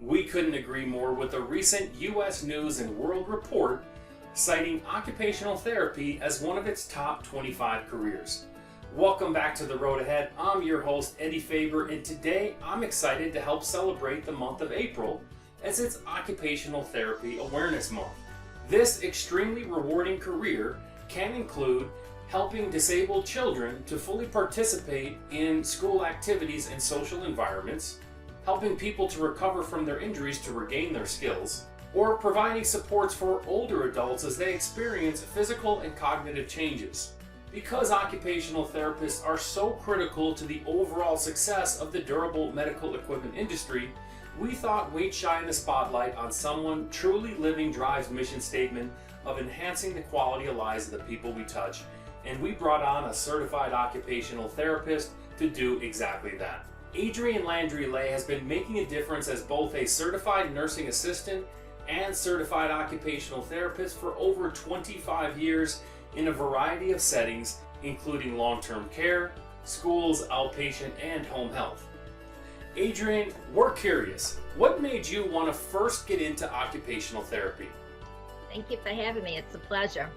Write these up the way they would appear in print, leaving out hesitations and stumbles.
We couldn't agree more with a recent U.S. News and World Report citing occupational therapy as one of its top 25 careers. Welcome back to The Road Ahead. I'm your host, Eddie Faber, and today I'm excited to help celebrate the month of April as it's Occupational Therapy Awareness Month. This extremely rewarding career can include helping disabled children to fully participate in school activities and social environments, helping people to recover from their injuries to regain their skills, or providing supports for older adults as they experience physical and cognitive changes. Because occupational therapists are so critical to the overall success of the durable medical equipment industry, we thought we'd shine the spotlight on someone truly living Drive's mission statement of enhancing the quality of lives of the people we touch, and we brought on a certified occupational therapist to do exactly that. Adrienne Landry-Lay has been making a difference as both a certified nursing assistant and certified occupational therapist for over 25 years in a variety of settings, including long-term care, schools, outpatient, and home health. Adrienne, we're curious, what made you want to first get into occupational therapy? Thank you for having me. It's a pleasure.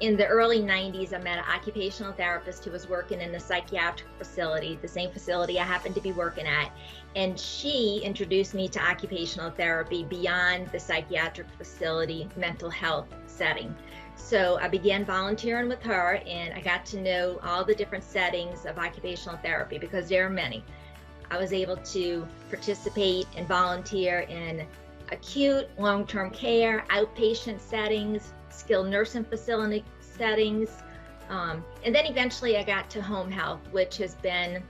In the early 90s, I met an occupational therapist who was working in a psychiatric facility, the same facility I happened to be working at. And she introduced me to occupational therapy beyond the psychiatric facility mental health setting. So I began volunteering with her, and I got to know all the different settings of occupational therapy because there are many. I was able to participate and volunteer in acute, long-term care, outpatient settings, skilled nursing facility settings, and then eventually I got to home health, which has been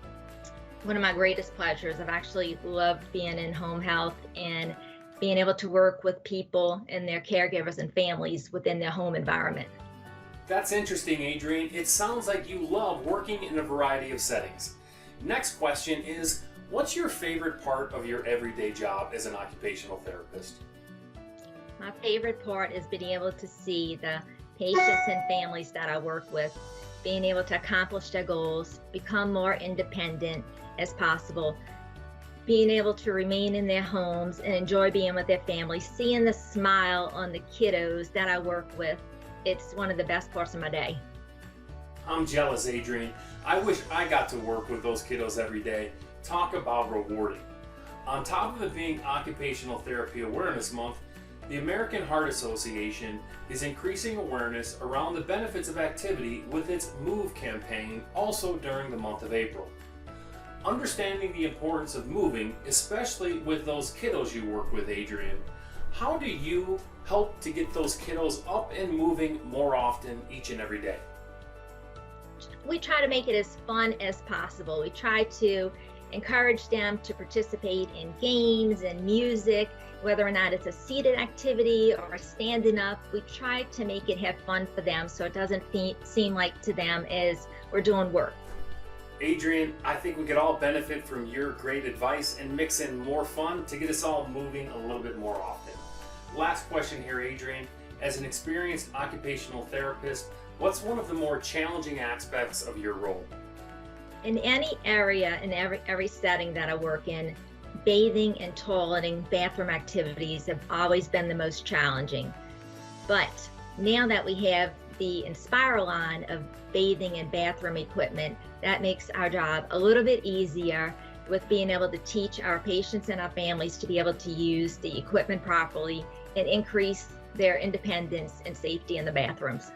one of my greatest pleasures. I've actually loved being in home health and being able to work with people and their caregivers and families within their home environment. That's interesting, Adrienne. It sounds like you love working in a variety of settings. Next question is, what's your favorite part of your everyday job as an occupational therapist? My favorite part is being able to see the patients and families that I work with being able to accomplish their goals, become more independent as possible, being able to remain in their homes and enjoy being with their families, seeing the smile on the kiddos that I work with. It's one of the best parts of my day. I'm jealous, Adrienne. I wish I got to work with those kiddos every day. Talk about rewarding. On top of it being Occupational Therapy Awareness Month, the American Heart Association is increasing awareness around the benefits of activity with its MOVE campaign also during the month of April. Understanding the importance of moving, especially with those kiddos you work with, Adrienne, how do you help to get those kiddos up and moving more often each and every day? We try to make it as fun as possible. We try to encourage them to participate in games and music, whether or not it's a seated activity or a standing up. We try to make it have fun for them so it doesn't seem like to them as we're doing work. Adrienne, I think we could all benefit from your great advice and mix in more fun to get us all moving a little bit more often. Last question here, Adrienne. As an experienced occupational therapist, what's one of the more challenging aspects of your role? In any area, in every setting that I work in, bathing and toileting, bathroom activities have always been the most challenging. But now that we have the Inspire line of bathing and bathroom equipment, that makes our job a little bit easier with being able to teach our patients and our families to be able to use the equipment properly and increase their independence and safety in the bathrooms.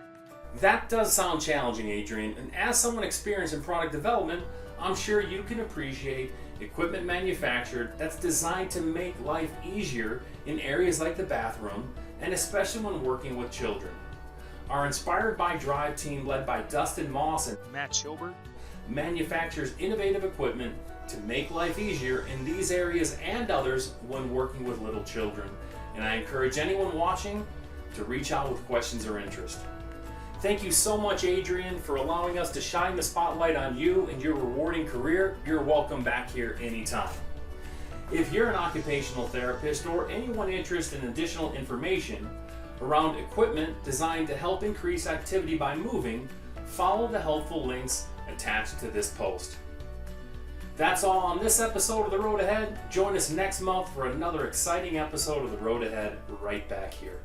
That does sound challenging, Adrienne, and as someone experienced in product development, I'm sure you can appreciate equipment manufactured that's designed to make life easier in areas like the bathroom, and especially when working with children. Our Inspired by Drive team, led by Dustin Moss and Matt Schilbert, manufactures innovative equipment to make life easier in these areas and others when working with little children. And I encourage anyone watching to reach out with questions or interest. Thank you so much, Adrienne, for allowing us to shine the spotlight on you and your rewarding career. You're welcome back here anytime. If you're an occupational therapist or anyone interested in additional information around equipment designed to help increase activity by moving, follow the helpful links attached to this post. That's all on this episode of The Road Ahead. Join us next month for another exciting episode of The Road Ahead right back here.